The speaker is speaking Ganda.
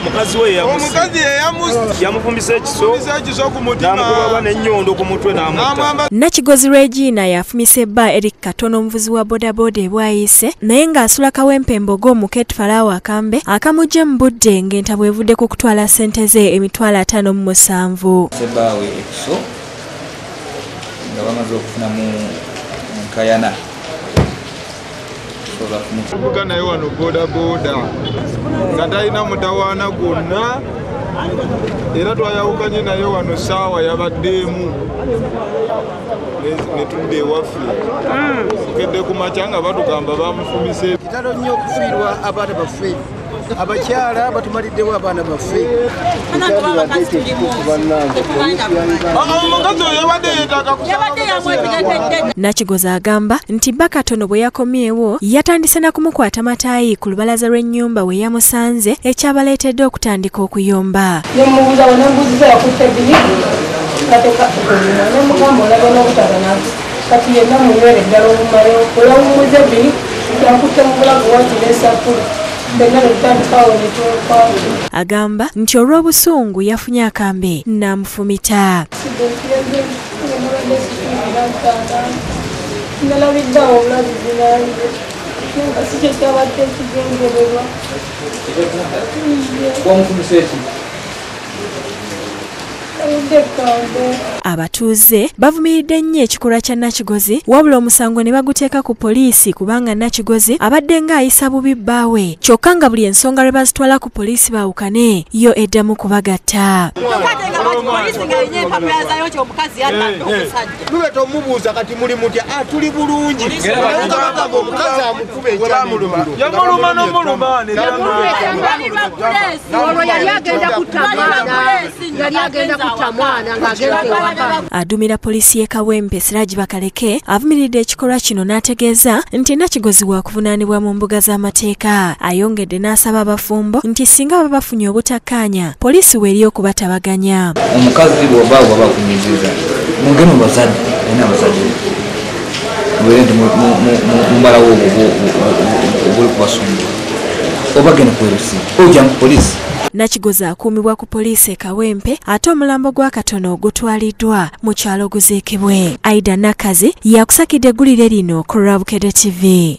Omukazi we yamufumise ekiso ku mutima n'amukubaba n'ennyondo ku mutwe n'amutta. Nakigozi Regina yafumise bba Eric Katono omuvuzi wa bodaboda e Bwayise naye ng'asula kawempe mbogo mu Ketfalawo akambe akamugye mu budde ng'enta bwevudde ku kutwala ssente ze emitwalo 57. Sebaawe ekiso nga bamaze okufunamu nkayana kuvuga naye wano bodaboda nga talina mutawaana gwonna era twayawukanye naye wano saawa yabaddeemu netudde ewaffe tukedde ku makya nga batugamba bamufumise. Kitalo nnyo okufiirwa abaana baffe abakyala batumaliddewo abaana baffe. Nakigozi agamba nti bba Katono bwe yakomyewo yatandise na kumukwata mataayi ku lubalaza lw'ennyumba we yamusanze ekyabaleetedde okutandika okuyomba. Nemubuuza wanambuuziza yakutte binigu kateka okukolima nemugamba olaga n'obutaba kati yenna munywere ddala obumayo olawumuze bini yakutte mu bulago wati n'esapula. Agamba nti olw'obusungu yafunye akambe n'amufumita. Abatuuze bavumiridde nnyo ekikolwa kya Nakigozi wabula omusango ne baguteeka ku poliisi kubanga Nakigozi abadde ng'ayisa bubi bbaawe kyokka nga buli ensonga lwe bazitwala ku poliisi baawukane yo eddamu kubagatta. Lubeta omubuuza kati muli mutya tuli bulungi omukazi amukube yamuluma n'omuluma Adumira poliisi y'e Kawempe Siraji Bakaleke avumiridde ekikolwa kino n'ategeeza nti Nakigozi wa kuvunaanibwa mu mbuga z'amateeka. Ayongedde n'asaba abafumbo nti singa baba bafunye obutakkaanya poliisi w'eri okubatabaganya. Omukazi bw'oba bakunyizizza mugende mu bazadde alina abazadde mubeere nti mumalawo obuli kubasumba oba genda kwerusi ojja mu poliisi. Nakigozi akuumibwa ku poliisi e Kawempe ate omulambo gwa Katono gutwaliddwa mu kyalo guziikibwe. Aida Nakazi yakusakidde eggulire lino ku Lwabukedde TV.